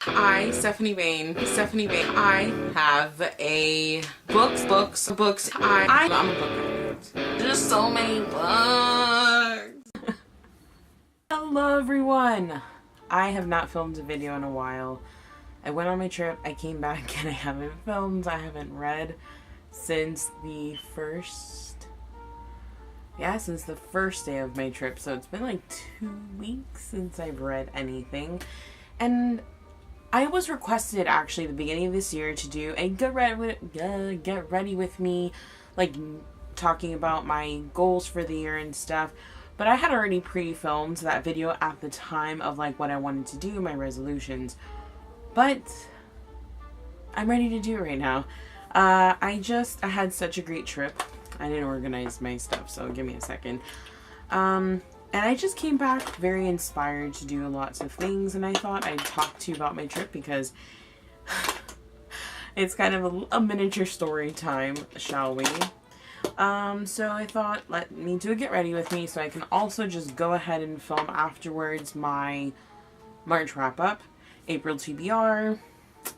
Stephanie Bain, I have a books. I'm a book addict. There's so many books. Hello everyone. I have not filmed a video in a while. I went on my trip, I came back, and I haven't filmed, I haven't read since the first day of my trip. So it's been like 2 weeks since I've read anything. And I was requested actually at the beginning of this year to do a get ready with me, like talking about my goals for the year and stuff. But I had already pre-filmed that video at the time of like what I wanted to do, my resolutions. But I'm ready to do it right now. I had such a great trip. I didn't organize my stuff, so give me a second. And I just came back very inspired to do lots of things, and I thought I'd talk to you about my trip because it's kind of a miniature story time, shall we? So I thought, let me do a get ready with me so I can also just go ahead and film afterwards my March wrap-up, April TBR,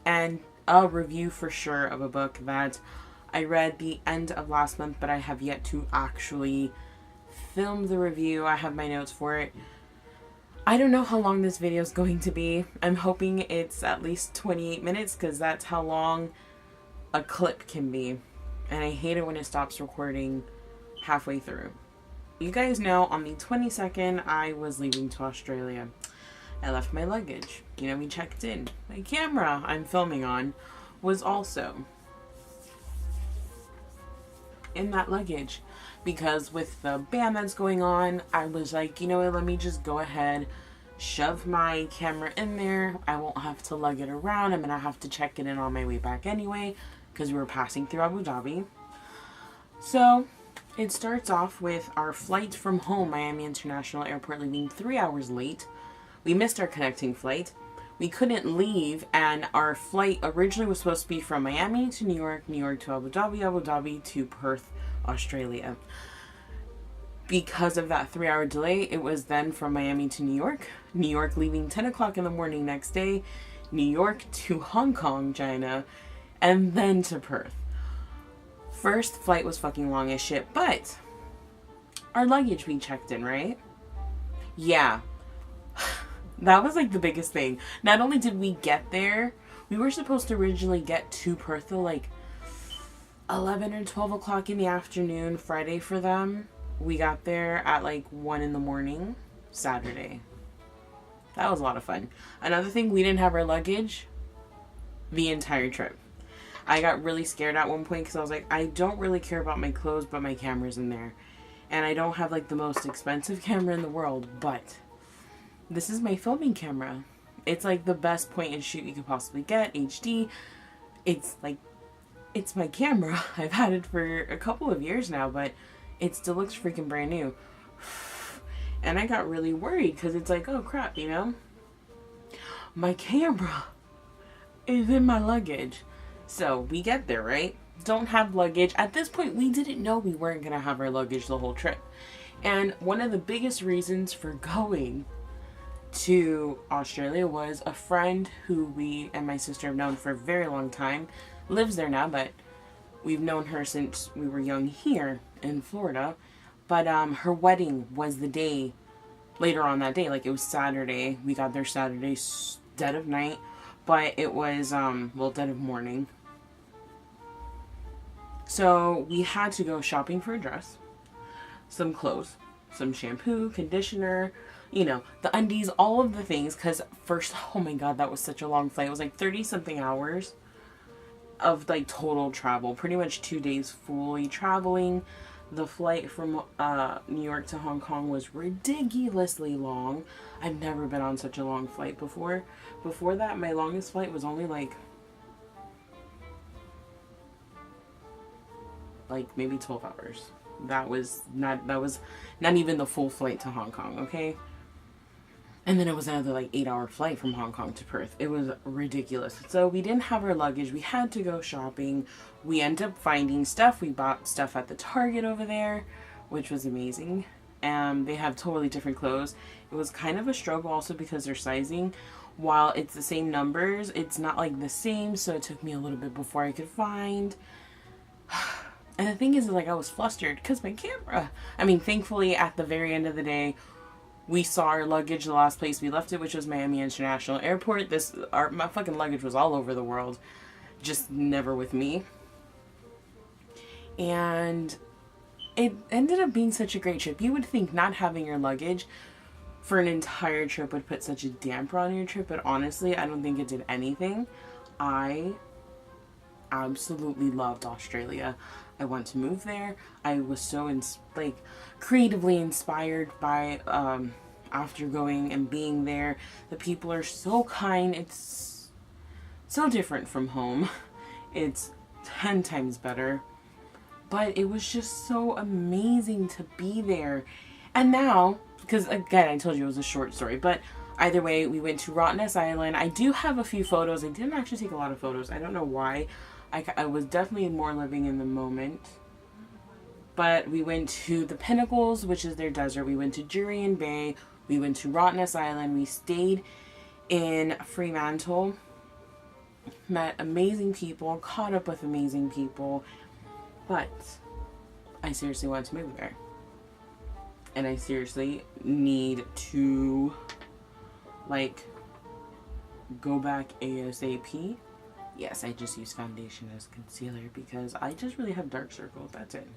and a review for sure of a book that I read the end of last month, but I have yet to actually film the review. I have my notes for it. I don't know how long this video is going to be. I'm hoping it's at least 28 minutes because that's how long a clip can be. And I hate it when it stops recording halfway through. You guys know on the 22nd I was leaving to Australia. I left my luggage. You know, we checked in. My camera I'm filming on was also in that luggage. Because with the band that's going on, I was like, you know what, let me just go ahead, shove my camera in there. I won't have to lug it around. I'm going to have to check it in on my way back anyway, because we were passing through Abu Dhabi. So it starts off with our flight from home, Miami International Airport, leaving 3 hours late. We missed our connecting flight. We couldn't leave, and our flight originally was supposed to be from Miami to New York, New York to Abu Dhabi to Perth, Australia. Because of that 3 hour delay, it was then from Miami to New York leaving 10 o'clock in the morning next day, New York to Hong Kong, China, and then to Perth. First flight was fucking long as shit, but our luggage we checked in, right? Yeah. That was like the biggest thing. Not only did we get there, we were supposed to originally get to Perth at like 11 or 12 o'clock in the afternoon Friday for them. We got there at like 1 in the morning Saturday. That was a lot of fun. Another thing, we didn't have our luggage the entire trip. I got really scared at one point because I was like, I don't really care about my clothes, but my camera's in there. And I don't have like the most expensive camera in the world, but this is my filming camera. It's like the best point and shoot you could possibly get, HD. It's like, it's my camera. I've had it for a couple of years now, but it still looks freaking brand new. And I got really worried because it's like, oh crap, you know? My camera is in my luggage. So we get there, right? Don't have luggage. At this point, we didn't know we weren't going to have our luggage the whole trip. And one of the biggest reasons for going to Australia was a friend who we and my sister have known for a very long time. Lives there now, but we've known her since we were young here in Florida. But her wedding was the day, later on that day, like it was Saturday. We got there Saturday, dead of night, but it was, well, dead of morning. So we had to go shopping for a dress, some clothes, some shampoo, conditioner, you know, the undies, all of the things. Because first, oh my god, that was such a long flight. It was like 30 something hours of like total travel, pretty much 2 days fully traveling. The flight from New York to Hong Kong was ridiculously long. I've never been on such a long flight before. Before that, my longest flight was only like maybe 12 hours. That was not even the full flight to Hong Kong, okay? And then it was another like 8-hour flight from Hong Kong to Perth. It was ridiculous. So we didn't have our luggage. We had to go shopping. We ended up finding stuff. We bought stuff at the Target over there, which was amazing. They have totally different clothes. It was kind of a struggle also because their sizing. while it's the same numbers, it's not like the same, so it took me a little bit before I could find. And the thing is, like, I was flustered because my camera, I mean, thankfully at the very end of the day, we saw our luggage the last place we left it, which was Miami International Airport. My fucking luggage was all over the world, just never with me. And it ended up being such a great trip. You would think not having your luggage for an entire trip would put such a damper on your trip, but honestly, I don't think it did anything. I absolutely loved Australia. I want to move there. I was so creatively inspired by after going and being there. The people are so kind. It's so different from home. It's 10 times better. But it was just so amazing to be there. And now, because again, I told you it was a short story, but either way, we went to Randomness Island. I do have a few photos. I didn't actually take a lot of photos. I don't know why. I was definitely more living in the moment. But we went to the Pinnacles, which is their desert. We went to Jurien Bay. We went to Randomness Island. We stayed in Fremantle. Met amazing people. Caught up with amazing people. But I seriously want to move there. And I seriously need to, like, go back ASAP. Yes, I just use foundation as concealer because I just really have dark circles. That's it.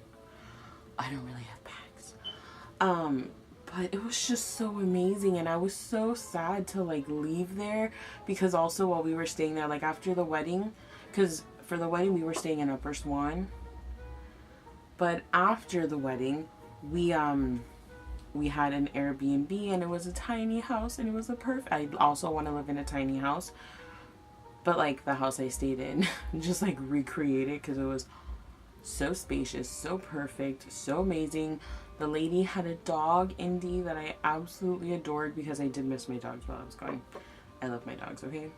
I don't really have bags. But it was just so amazing, and I was so sad to, like, leave there because also while we were staying there, like, after the wedding, because for the wedding we were staying in Upper Swan, but after the wedding we had an Airbnb, and it was a tiny house, and it was I also want to live in a tiny house. But, like, the house I stayed in, just, like, recreate it because it was so spacious, so perfect, so amazing. The lady had a dog, Indy, that I absolutely adored because I did miss my dogs while I was gone. I love my dogs, okay?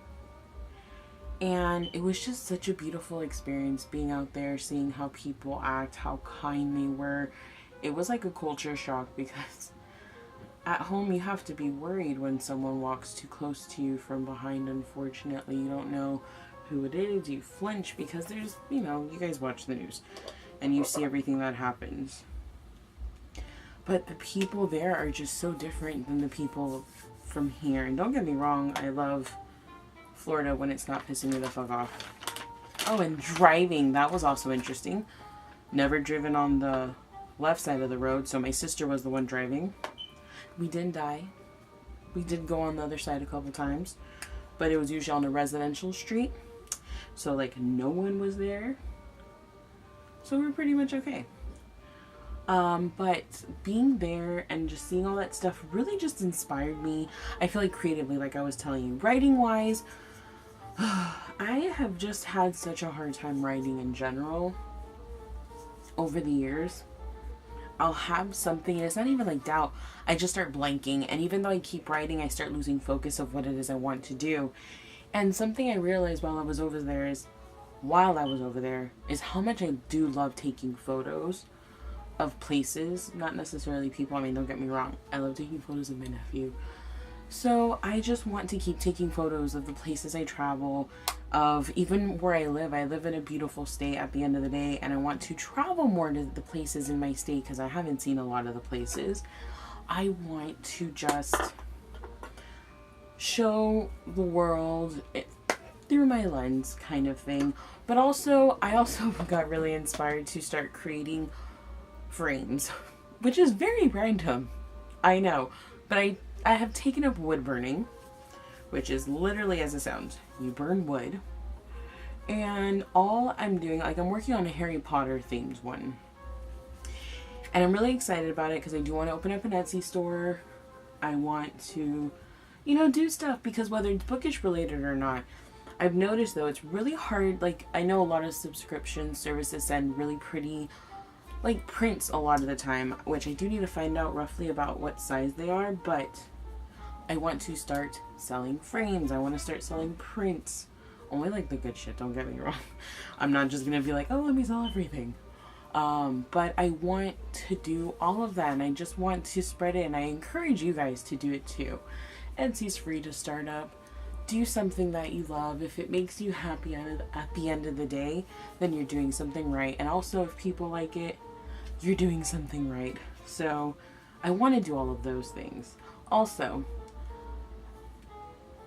And it was just such a beautiful experience being out there, seeing how people act, how kind they were. It was like a culture shock because at home you have to be worried when someone walks too close to you from behind. Unfortunately, you don't know who it is. You flinch because there's, you know, you guys watch the news and you see everything that happens. But the people there are just so different than the people from here. And don't get me wrong, I love Florida when it's not pissing me the fuck off. Oh, and driving, that was also interesting. Never driven on the left side of the road, so my sister was the one driving. We didn't die. We did go on the other side a couple times, but it was usually on a residential street, so, like, no one was there, so we were pretty much okay. But being there and just seeing all that stuff really just inspired me. I feel like creatively, like I was telling you, writing wise, I have just had such a hard time writing in general over the years. I'll have something, and it's not even like doubt. I just start blanking, and even though I keep writing, I start losing focus of what it is I want to do. And something I realized while I was over there is how much I do love taking photos of places, not necessarily people. I mean, don't get me wrong, I love taking photos of my nephew. So I just want to keep taking photos of the places I travel, of even where I live. I live in a beautiful state at the end of the day, and I want to travel more to the places in my state because I haven't seen a lot of the places. I want to just show the world through my lens kind of thing. But also, I also got really inspired to start creating frames, which is very random, I know, but I have taken up wood burning, which is literally as it sounds. You burn wood, and all I'm doing, like, I'm working on a Harry Potter themed one, and I'm really excited about it because I do want to open up an Etsy store. I want to, you know, do stuff because whether it's bookish related or not, I've noticed though it's really hard. Like, I know a lot of subscription services send really pretty, like, prints a lot of the time, which I do need to find out roughly about what size they are, but I want to start selling frames. I want to start selling prints. Only, like, the good shit, don't get me wrong. I'm not just gonna be like, oh, let me sell everything. But I want to do all of that, and I just want to spread it, and I encourage you guys to do it too. Etsy's free to start up. do something that you love. If it makes you happy at the end of the day, then you're doing something right. And also, if people like it, you're doing something right. So I want to do all of those things. Also,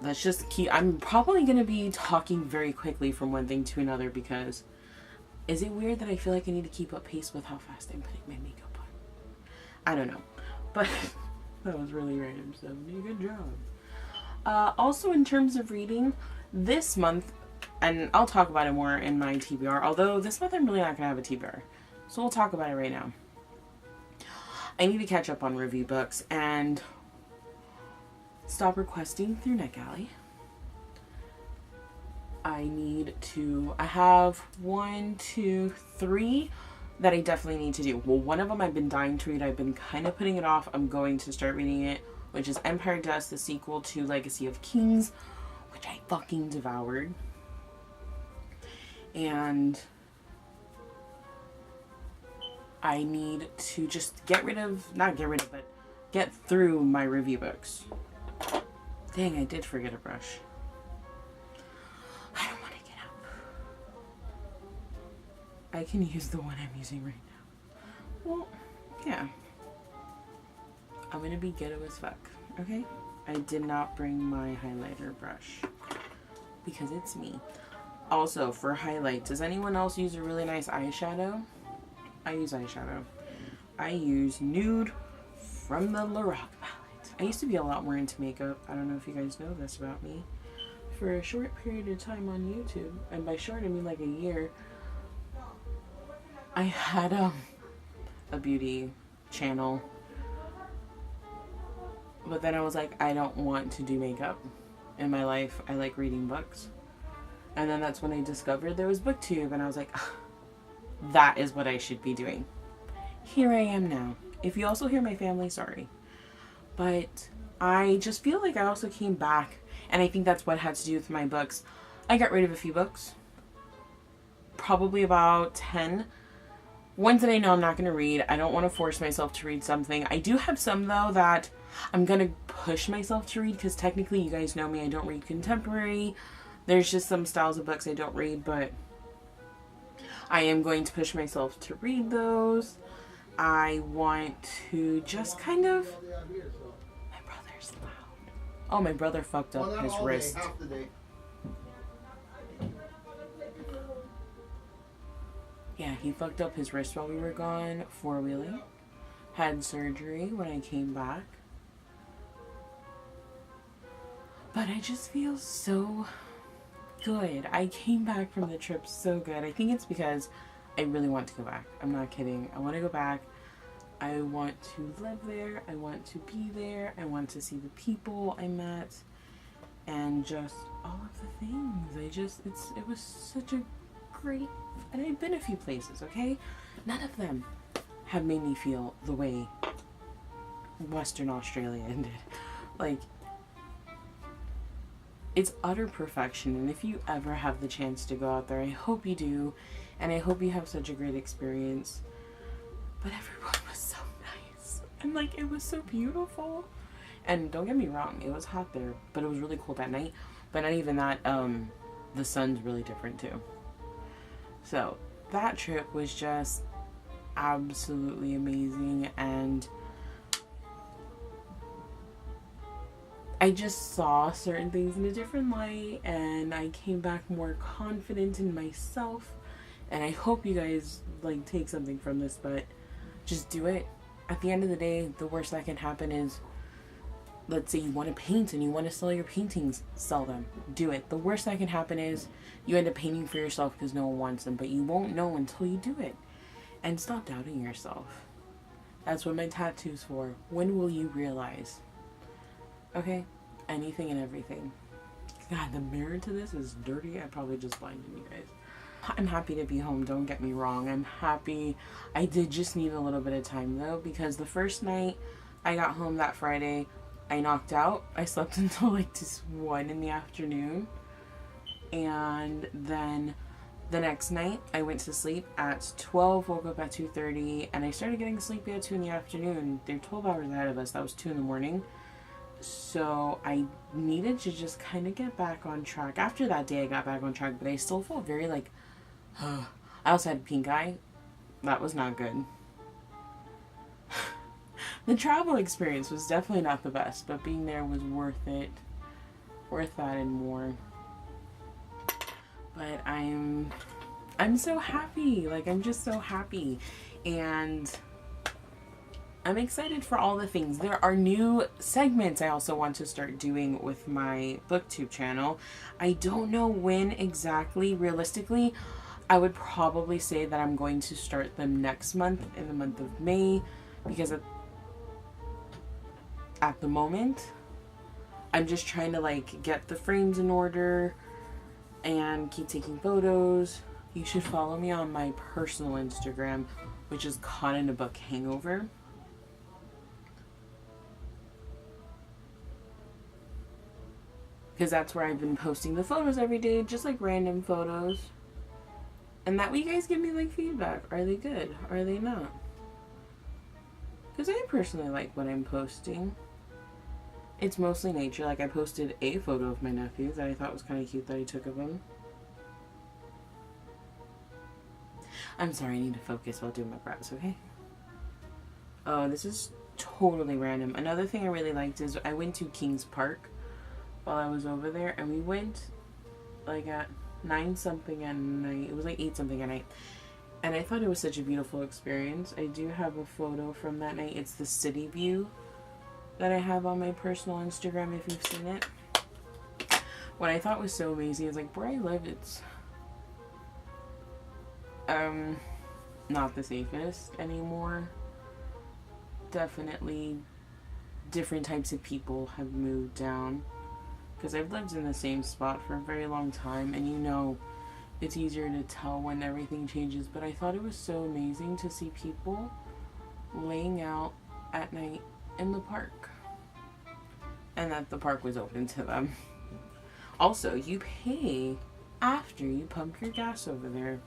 let's just keep, I'm probably going to be talking very quickly from one thing to another, because is it weird that I feel like I need to keep up pace with how fast I'm putting my makeup on? I don't know, but that was really random, Stephanie. Good job. Also, in terms of reading, this month, and I'll talk about it more in my TBR, although this month I'm really not going to have a TBR, so we'll talk about it right now. I need to catch up on review books and stop requesting through NetGalley. I have 1, 2, 3 that I definitely need to do. Well, one of them I've been dying to read. I've been kind of putting it off. I'm going to start reading it, which is Empire Dust, the sequel to Legacy of Kings, which I fucking devoured. And I need to just get through my review books. Dang, I did forget a brush. I don't want to get up. I can use the one I'm using right now. Well, yeah. I'm going to be ghetto as fuck, okay? I did not bring my highlighter brush because it's me. Also, for highlight, does anyone else use a really nice eyeshadow? I use eyeshadow. I use Nude from the Lorac palette. I used to be a lot more into makeup. I don't know if you guys know this about me. For a short period of time on YouTube, and by short I mean like a year, I had a beauty channel. But then I was like, I don't want to do makeup in my life. I like reading books. And then that's when I discovered there was BookTube, and I was like, that is what I should be doing. Here I am now. If you also hear my family, sorry. But I just feel like I also came back, and I think that's what had to do with my books. I got rid of a few books. Probably about 10. Ones that I know I'm not going to read. I don't want to force myself to read something. I do have some, though, that I'm going to push myself to read, because technically, you guys know me, I don't read contemporary. There's just some styles of books I don't read, but I am going to push myself to read those. I want to just kind of... My brother's loud. Oh, my brother fucked up his wrist. Yeah, he fucked up his wrist while we were gone four-wheeling. Had surgery when I came back. But I just feel so good. I came back from the trip so good. I think it's because I really want to go back. I'm not kidding. I want to go back. I want to live there. I want to be there. I want to see the people I met. And just all of the things. It was such a great... And I've been a few places, okay? None of them have made me feel the way Western Australia did. Like, it's utter perfection, and if you ever have the chance to go out there, I hope you do, and I hope you have such a great experience. But everyone was so nice, and like, it was so beautiful. And don't get me wrong, it was hot there, but it was really cold at night. But not even that, the sun's really different too. So that trip was just absolutely amazing, and I just saw certain things in a different light, and I came back more confident in myself. And I hope you guys like take something from this, but just do it. At the end of the day, the worst that can happen is, let's say you want to paint and you want to sell your paintings, sell them. Do it. The worst that can happen is you end up painting for yourself because no one wants them, but you won't know until you do it. And stop doubting yourself. That's what my tattoo's for. When will you realize? Okay? Anything and everything. God, the mirror to this is dirty. I probably just blinded you guys. I'm happy to be home, don't get me wrong. I'm happy. I did just need a little bit of time though, because the first night I got home that Friday, I knocked out. I slept until like just 1 in the afternoon. And then the next night I went to sleep at 12, woke up at 2:30, and I started getting sleepy at 2 in the afternoon. They're 12 hours ahead of us. That was 2 in the morning. So I needed to just kind of get back on track. After that day, I got back on track, but I still felt very like, I also had pink eye. That was not good. The travel experience was definitely not the best, but being there was worth it. Worth that and more. But I'm so happy. Like, I'm just so happy. And I'm excited for all the things. There are new segments I also want to start doing with my booktube channel. I don't know when exactly. Realistically, I would probably say that I'm going to start them next month, in the month of May, because at the moment, I'm just trying to like get the frames in order and keep taking photos. You should follow me on my personal Instagram, which is Caught in a Book Hangover. Because that's where I've been posting the photos every day, just like random photos. And that way you guys give me like feedback. Are they good? Are they not? Because I personally like what I'm posting. It's mostly nature. Like, I posted a photo of my nephew that I thought was kind of cute that I took of him. I'm sorry, I need to focus while doing my brows, okay? Oh, this is totally random. Another thing I really liked is I went to Kings Park while I was over there, and we went like at 9 something at night. It was like 8 something at night. And I thought it was such a beautiful experience. I do have a photo from that night. It's the city view that I have on my personal Instagram if you've seen it. What I thought was so amazing is like where I live, it's not the safest anymore. Definitely different types of people have moved down, because I've lived in the same spot for a very long time, and you know it's easier to tell when everything changes. But I thought it was so amazing to see people laying out at night in the park, and that the park was open to them. Also, you pay after you pump your gas over there,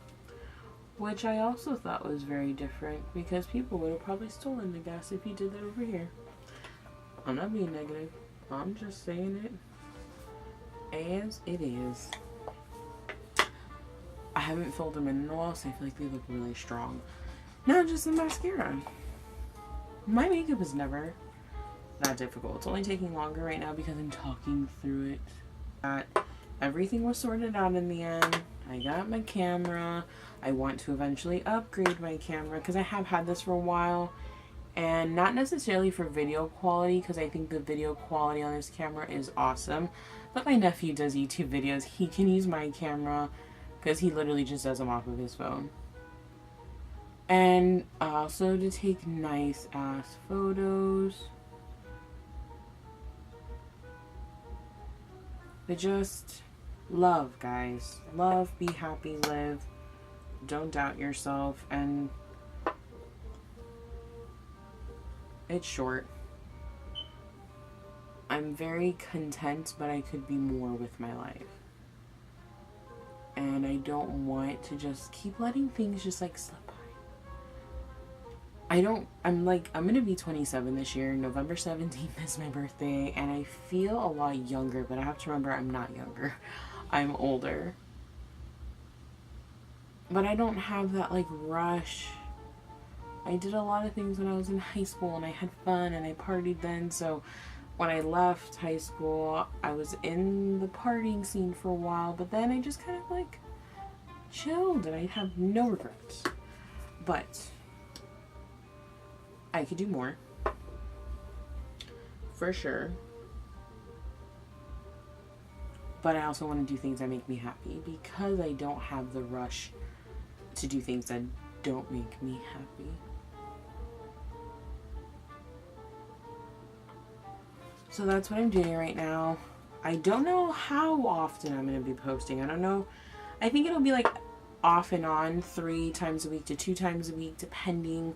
which I also thought was very different, because people would have probably stolen the gas if you did that over here. I'm not being negative, I'm just saying it as it is. I haven't filled them in a while, so I feel like they look really strong. Now just the mascara. My makeup is never that difficult. It's only taking longer right now because I'm talking through it. Everything was sorted out in the end. I got my camera. I want to eventually upgrade my camera because I have had this for a while, and not necessarily for video quality, because I think the video quality on this camera is awesome, but my nephew does YouTube videos. He can use my camera because he literally just does them off of his phone. And also to take nice ass photos. But just love, guys. Love, be happy, live. Don't doubt yourself. And it's short. I'm very content, but I could be more with my life. And I don't want to just keep letting things just like slip by. I'm gonna be 27 this year. November 17th is my birthday, and I feel a lot younger, but I have to remember I'm not younger. I'm older. But I don't have that like rush. I did a lot of things when I was in high school, and I had fun, and I partied then, so when I left high school, I was in the partying scene for a while, but then I just kind of like chilled, and I have no regrets. But I could do more, for sure. But I also want to do things that make me happy, because I don't have the rush to do things that don't make me happy. So that's what I'm doing right now. I don't know how often I'm going to be posting. I don't know. I think it'll be like off and on, 3 times a week to 2 times a week, depending.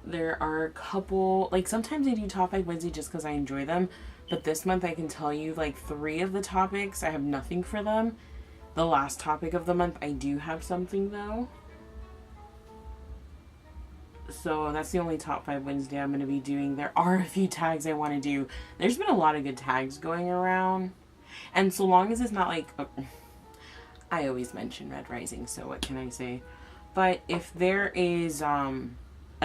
There are a couple, like sometimes I do Topic Wednesday just because I enjoy them. But this month I can tell you like 3 of the topics, I have nothing for them. The last topic of the month, I do have something though. So that's the only top 5 Wednesday I'm going to be doing. There are a few tags I want to do. There's been a lot of good tags going around. And so long as it's not like... I always mention Red Rising, so what can I say? But if there is a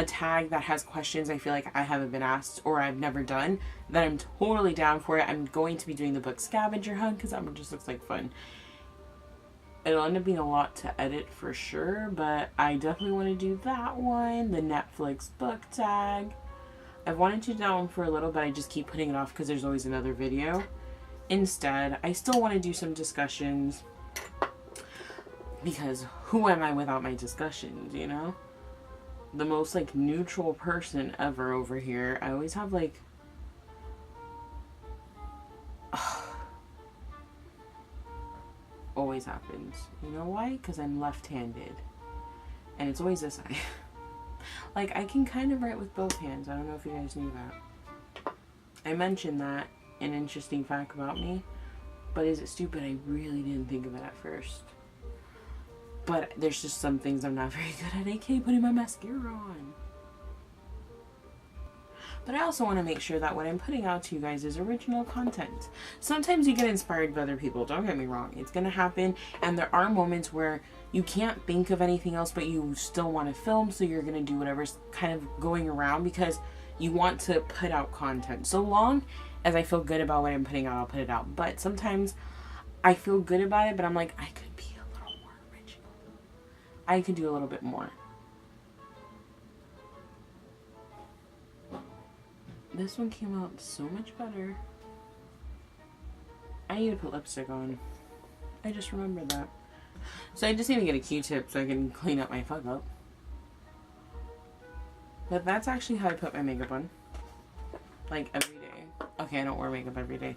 tag that has questions I feel like I haven't been asked or I've never done, then I'm totally down for it. I'm going to be doing the book scavenger hunt because that one just looks like fun. It'll end up being a lot to edit for sure, but I definitely want to do that one. The Netflix book tag. I've wanted to do that one for a little, but I just keep putting it off because there's always another video. Instead, I still want to do some discussions because who am I without my discussions, you know? The most like neutral person ever over here. I always have like... always happens. You know why? Because I'm left-handed. And it's always this eye. Like, I can kind of write with both hands. I don't know if you guys knew that. I mentioned that, an interesting fact about me. But is it stupid? I really didn't think of it at first. But there's just some things I'm not very good at, aka putting my mascara on. But I also want to make sure that what I'm putting out to you guys is original content. Sometimes you get inspired by other people, don't get me wrong. It's going to happen, and there are moments where you can't think of anything else, but you still want to film, so you're going to do whatever's kind of going around because you want to put out content. So long as I feel good about what I'm putting out, I'll put it out. But sometimes I feel good about it, but I'm like, I could be a little more original. I could do a little bit more. This one came out so much better. I need to put lipstick on. I just remembered that. So I just need to get a Q-tip so I can clean up my fuck up. But that's actually how I put my makeup on. Like every day. Okay, I don't wear makeup every day.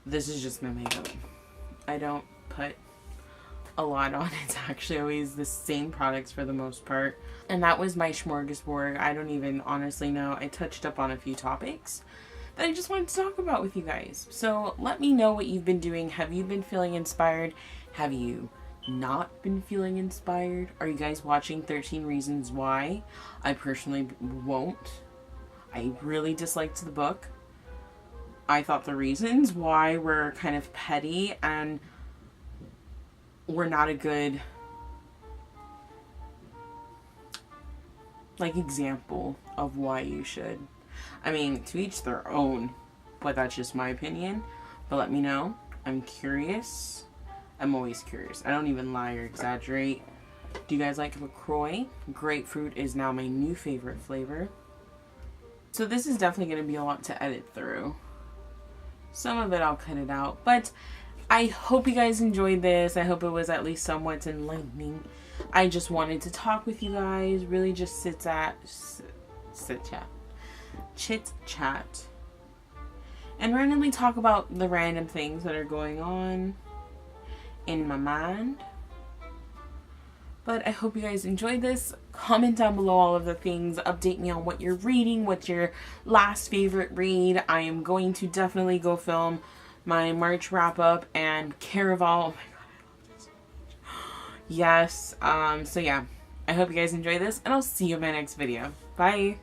This is just my makeup. I don't put a lot on. It's actually always the same products for the most part. And that was my smorgasbord. I don't even honestly know. I touched up on a few topics that I just wanted to talk about with you guys. So let me know what you've been doing. Have you been feeling inspired? Have you not been feeling inspired? Are you guys watching 13 Reasons Why? I personally won't. I really disliked the book. I thought the reasons why were kind of petty and were not a good like example of why you should. I mean, to each their own, but that's just my opinion. But let me know. I'm curious. I'm always curious. I don't even lie or exaggerate. Do you guys like LaCroix? Grapefruit is now my new favorite flavor. So this is definitely going to be a lot to edit through. Some of it I'll cut it out, but I hope you guys enjoyed this. I hope it was at least somewhat enlightening. I just wanted to talk with you guys, really just chit chat, and randomly talk about the random things that are going on in my mind. But I hope you guys enjoyed this. Comment down below all of the things. Update me on what you're reading. What's your last favorite read? I am going to definitely go film my March wrap up and Caraval. Oh my god, I love this so much. Yes. So yeah, I hope you guys enjoy this, and I'll see you in my next video. Bye.